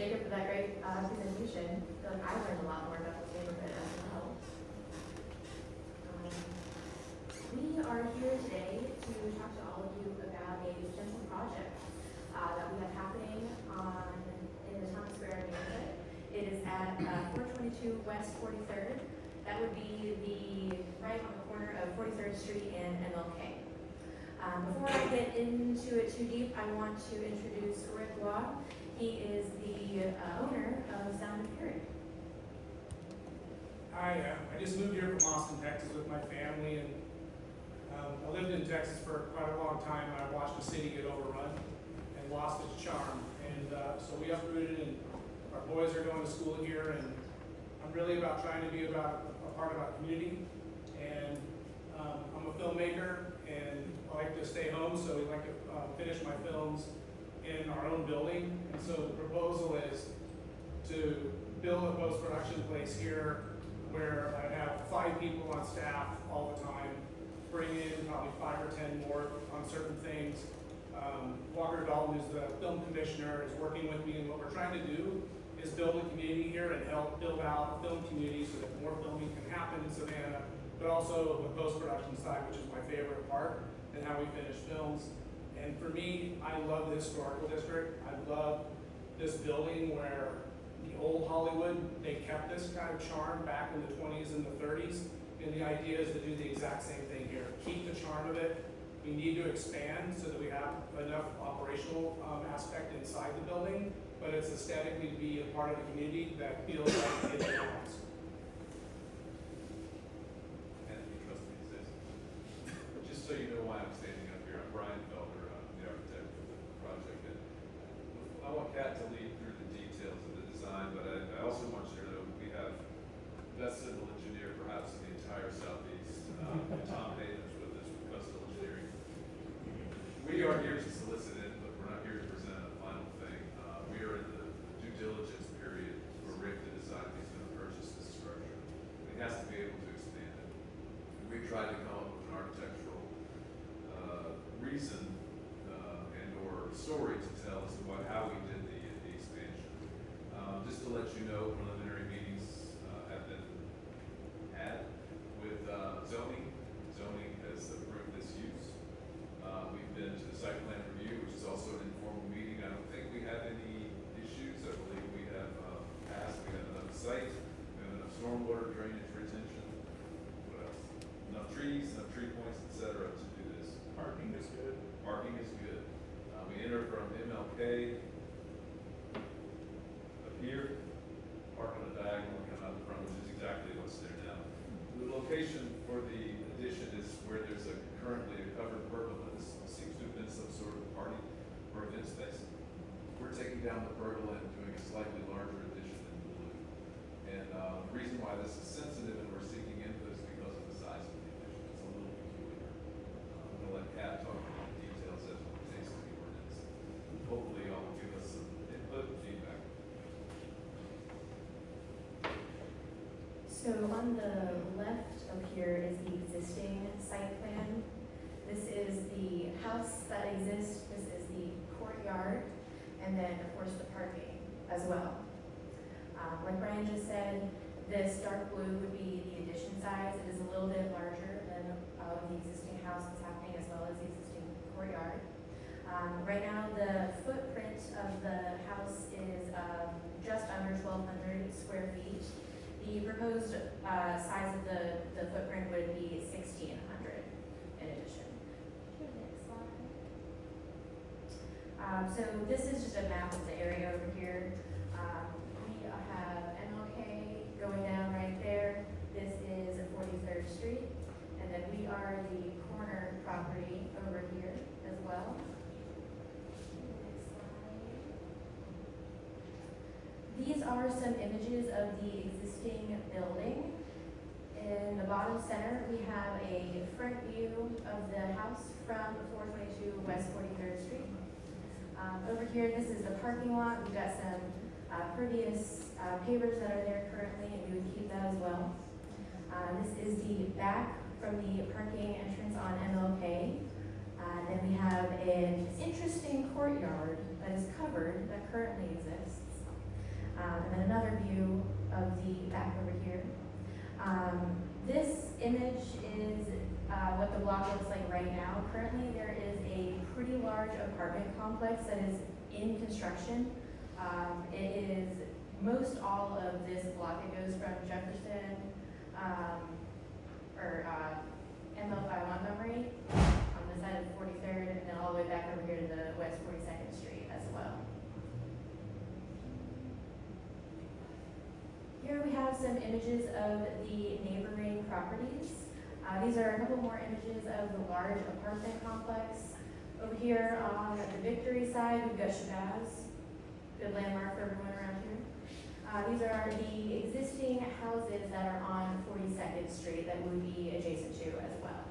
Jacob, for that great presentation. I feel like I learned a lot more about this neighborhood as well. We are here today to talk to all of you about a potential project that we have happening in the town square neighborhood. It is at 422 West 43rd. That would be right on the corner of 43rd Street and MLK. Before I get into it too deep, I want to introduce Ric Waugh. He is the owner of Sound of Hearing. I just moved here from Austin, Texas with my family, and I lived in Texas for quite a long time. I watched the city get overrun and lost its charm. And so we uprooted, and our boys are going to school here, and I'm really about trying to be about a part of our community. And I'm a filmmaker, and I like to stay home, so we like to finish my films in our own building. And so the proposal is to build a post-production place here where I have 5 people on staff all the time, bring in probably 5 or 10 more on certain things. Walker Dalton, who's the film commissioner, is working with me, and what we're trying to do is build a community here and help build out a film community so that more filming can happen in Savannah, but also the post-production side, which is my favorite part, and how we finish films. And for me, I love the historical district. I love this building where the old Hollywood, they kept this kind of charm back in the 20s and the 30s. And the idea is to do the exact same thing here. Keep the charm of it. We need to expand so that we have enough operational aspect inside the building, but it's aesthetically to be a part of the community that feels like it belongs. Just so you know why I'm standing up here, I'm Brian Felder, the architect of the project. And I want Cat to lead through the details of the design, but I also want you to know we have the best civil engineer perhaps in the entire Southeast, Tom Hayden's with us with Coastal Engineering. We are here to solicit input, we're not here to present a final thing. We are in the due diligence period for Rick to decide if he's going to purchase this structure. He has to be able to expand it. We tried to come up with an architectural reason and or story to tell as to how we did the expansion. Just to let you know, preliminary meetings have been had with zoning. Zoning has approved this use. We've been to the site plan review, which is also an informal meeting. I don't think we have any issues. I believe we have passed. We have enough site. We have enough stormwater drainage retention. What else? Enough trees, enough tree points, etc. to do this. Parking is good. Parking is good. We enter from MLK up here, park on the diagonal, come out the front, which is exactly what's there now. The location for the addition is where there's currently a covered pergola. This seems to have been some sort of party or event space. We're taking down the pergola and doing a slightly larger addition in blue. And the reason why this is sensitive and we're seeking input is because of the size of the addition. It's a little peculiar. I'm going to let Kat talk about the details as it pertains to the ordinance. Hopefully y'all will give us some input and feedback. So on the left of here is the existing site plan. This is the house that exists, this is the courtyard, and then of course the parking as well. Like Brian just said, this dark blue would be the addition size. It is a little bit larger than the existing house that's happening, as well as the existing courtyard. Right now the footprint of the house is just under 1,200 square feet. The proposed size of the footprint would be 1,600 in addition. Next slide. So this is just a map of the area over here. We have MLK going down right there. This is 43rd Street. And then we are the corner property over here as well. Next slide. These are some images of the existing building. In the bottom center, we have a front view of the house from 422 West 43rd Street. Over here, this is the parking lot. We've got some previous pavers that are there currently, and we would keep that as well. This is the back from the parking entrance on MLK. Then we have an interesting courtyard that is covered that currently exists. This image is what the block looks like right now. Currently, there is a pretty large apartment complex that is in construction. It is most all of this block. It goes from Jefferson, ML by Montgomery on the side of 43rd, and then all the way back over here to the West 42nd Street as well. Here we have some images of the neighboring properties. These are a couple more images of the large apartment complex. Over here on the Victory side, we've got Shabazz, good landmark for everyone around here. These are the existing houses that are on 42nd Street that would be adjacent to as well.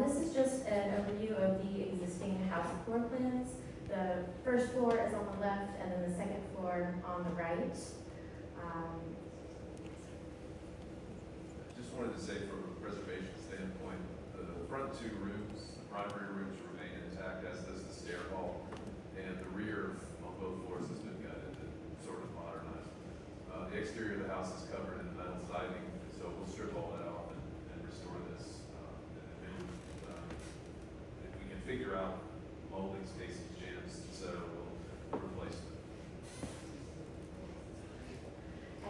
This is just an overview of the existing house floor plans. The first floor is on the left, and then the second floor on the right. Just wanted to say from a preservation standpoint, the front two rooms, the primary rooms remain intact, as does the stair hall, and the rear on both floors has been gutted and sort of modernized. The exterior of the house is covered in metal siding, so we'll strip all that off and restore this. And if we can figure out moldings, casings, jams, etc., we'll replace them.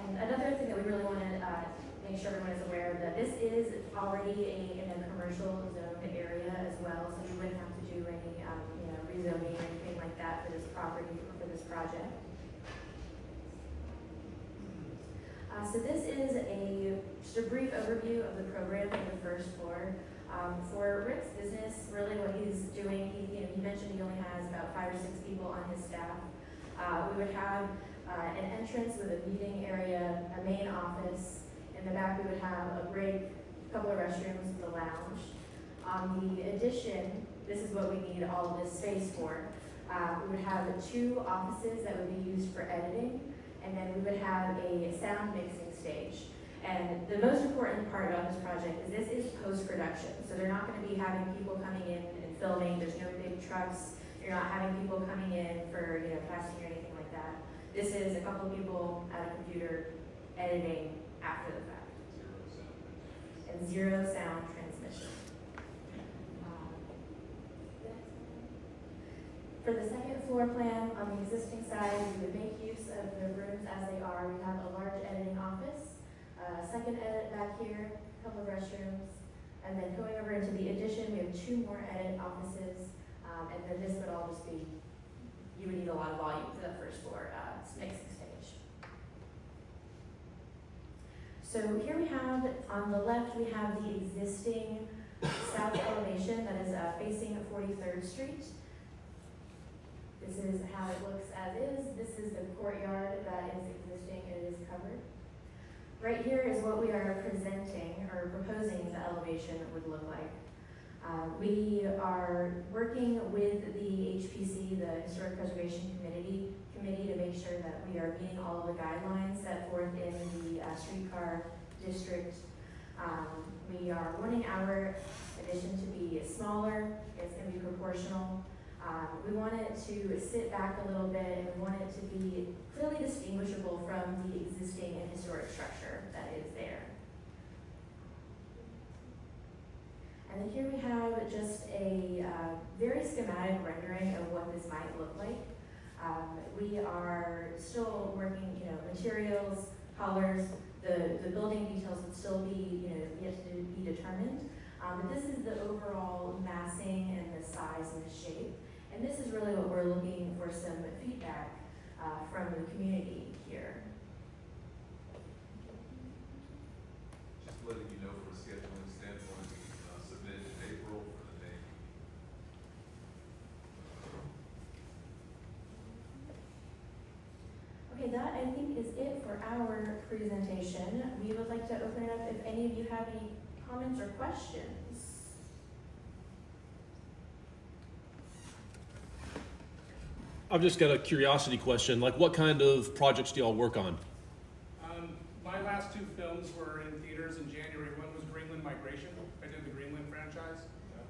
And another thing that we really want to make sure everyone is aware of, that this is already in a commercial zone area as well, so we wouldn't have to do any rezoning or anything like that for this property, for this project. So this is just a brief overview of the program for the first floor. For Ric's business, really what he's doing, he mentioned he only has about 5 or 6 people on his staff. We would have an entrance with a meeting area, a main office. In the back, we would have a break, a couple of restrooms, the lounge. On the addition, this is what we need all of this space for. We would have 2 offices that would be used for editing, and then we would have a sound mixing stage. And the most important part about this project is this is post-production. So they're not going to be having people coming in and filming. There's no big trucks. You're not having people coming in for casting or anything like that. This is a couple of people at a computer editing after the fact. And 0 sound transmission. For the second floor plan, on the existing side, we would make use of the rooms as they are. We have a large editing office, a second edit back here, a couple of restrooms, and then going over into the addition, we have 2 more edit offices, and then this would all just be, you would need a lot of volume for that first floor mixing stage. So here we have, on the left, we have the existing south elevation that is facing 43rd Street. This is how it looks as is. This is the courtyard that is existing and it is covered. Right here is what we are presenting or proposing the elevation would look like. We are working with the HPC, the Historic Preservation Committee, to make sure that we are meeting all of the guidelines set forth in the streetcar district. We are wanting our addition to be smaller. It's going to be proportional. We want it to sit back a little bit, and we want it to be clearly distinguishable from the existing and historic structure that is there. And then here we have just a very schematic rendering of what this might look like. We are still working, materials, colors, the building details would still be, yet to be determined. But this is the overall massing and the size and the shape. And this is really what we're looking for, some feedback from the community here. Just letting you know from a scheduling standpoint, we submitted in April for the date. Okay, that I think is it for our presentation. We would like to open it up if any of you have any comments or questions. I've just got a curiosity question. Like, what kind of projects do y'all work on? My last 2 films were in theaters in January. One was Greenland Migration. I did the Greenland franchise.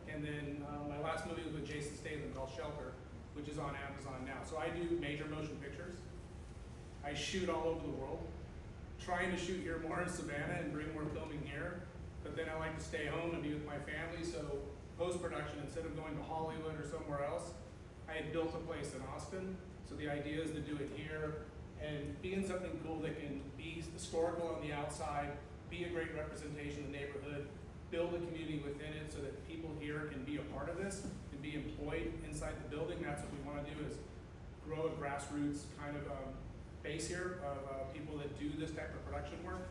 And then my last movie was with Jason Statham called Shelter, which is on Amazon now. So I do major motion pictures. I shoot all over the world, trying to shoot here more in Savannah and bring more filming here. But then I like to stay home and be with my family, so post-production, instead of going to Hollywood or somewhere else, I had built a place in Austin. So the idea is to do it here and be in something cool that can be historical on the outside, be a great representation of the neighborhood, build a community within it so that people here can be a part of this and be employed inside the building. That's what we want to do, is grow a grassroots kind of base here of people that do this type of production work.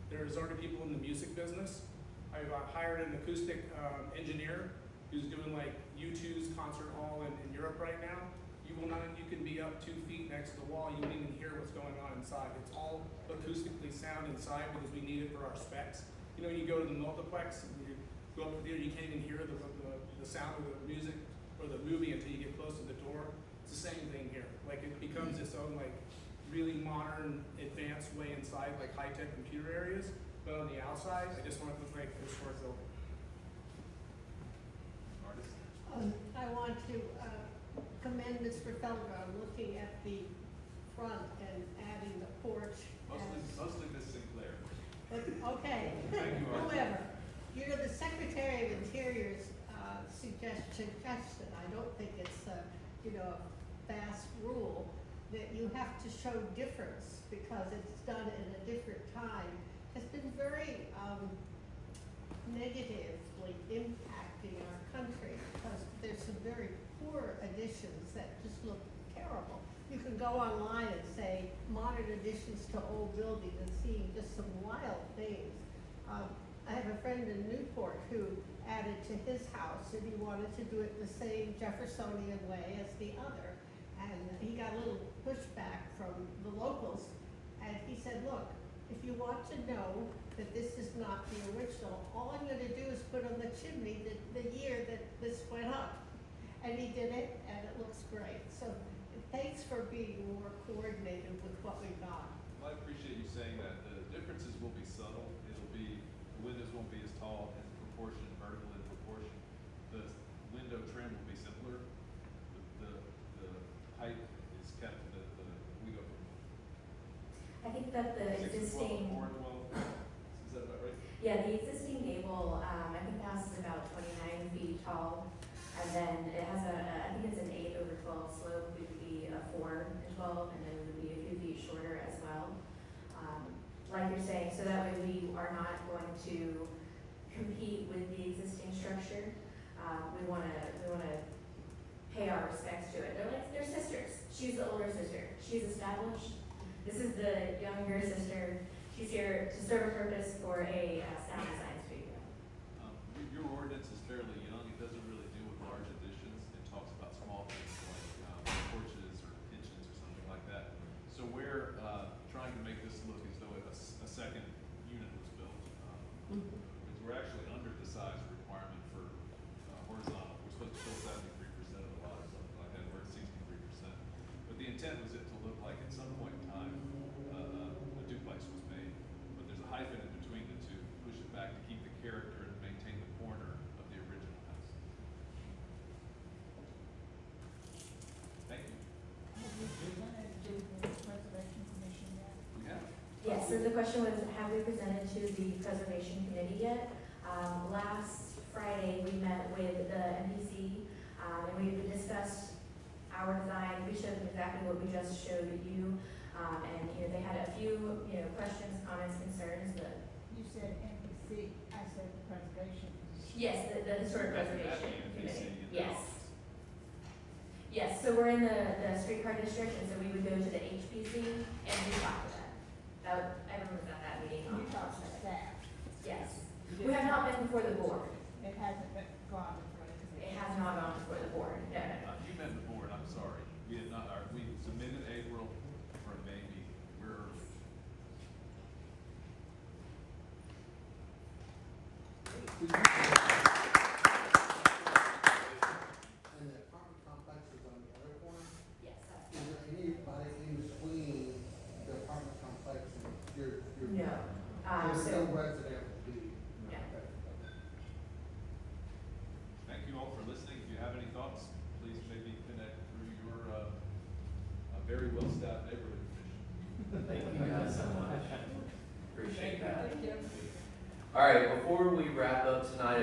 There's already people in the music business. I've hired an acoustic engineer who's doing like U2's concert hall in Europe right now. You can be up 2 feet next to the wall, you won't even hear what's going on inside. It's all acoustically sound inside because we need it for our specs. You know, you go to the multiplex and you go up there, you can't even hear the sound of the music or the movie until you get close to the door. It's the same thing here. Like it becomes its own like really modern, advanced way inside, like high-tech computer areas. But on the outside, I just want it to look like a historic building. Artist? I want to commend Mr. Felder on looking at the front and adding the porch. Mostly Miss Sinclair. But, okay, Thank you, Arthur. however, you know, the Secretary of Interior's suggestion, I don't think it's a fast rule, that you have to show difference because it's done at a different time, has been very negatively impacting our country because there's some very poor additions that just look terrible. You can go online and say modern additions to old buildings and see just some wild things. I have a friend in Newport who added to his house and he wanted to do it the same Jeffersonian way as the other. And he got a little pushback from the locals. And he said, look, if you want to know that this is not the original, all I'm gonna do is put on the chimney the year that this went up. And he did it, and it looks great. So thanks for being more coordinated with what we got. Well, I appreciate you saying that. The differences will be subtle. The windows won't be as tall in proportion, vertical in proportion. The window trim will be simpler. The height is kept, we go from I think that the 6 to 12, existing, 4 to 12. Is that about right? yeah, the existing gable, I think the house is about 29 feet tall. And then it has I think it's an 8/12 slope, it would be a 4/12, and then it would be a few feet shorter as well. Like you're saying, so that way we are not going to compete with the existing structure. We wanna pay our respects to it. They're sisters. She's the older sister. She's established. This is the younger sister. She's here to serve a purpose for a sound design studio. Your ordinance is fairly young. It doesn't really deal with large additions. It talks about small things like porches or kitchens or something like that. So we're trying to make this look as though a second unit was built. Because we're actually under the size requirement for horizontal. We're supposed to fill 73% of the lot or something like that. We're at 63%. But the intent was it to look like at some point in time a duplex was made. But there's a hyphen in between the two, push it back to keep the character and maintain the corner of the original house. Thank you. Have you presented to the Preservation Commission yet? We have. Yes, so the question was, have we presented to the Preservation Committee yet? Last Friday, we met with the MPC, and we discussed our design. We showed them exactly what we just showed you. And, they had a few, questions, comments, concerns, but You said NBC, I said the Preservation Commission. yes, the Historic Preservation MPC Committee. in the Yes. office. Yes, so we're in the streetcar district, and so we would go to the HPC and we talked to them. Everyone was at that meeting. You talked to staff. Yes. We have not been before the board. It hasn't been gone before the It commission. has not gone before the board. No, no, no. You meant the board, I'm sorry. We had not, we submitted April for a May meeting. We're early. And the apartment complex is on the other corner. Yes, that's. Is there anybody in between the apartment complex and your? No. There's So, no resident to be? No. Okay. Thank you all for listening. If you have any thoughts, please maybe connect through your very well-staffed neighborhood commission. Thank you guys so much. Appreciate that. Thank you. All right, before we wrap up tonight,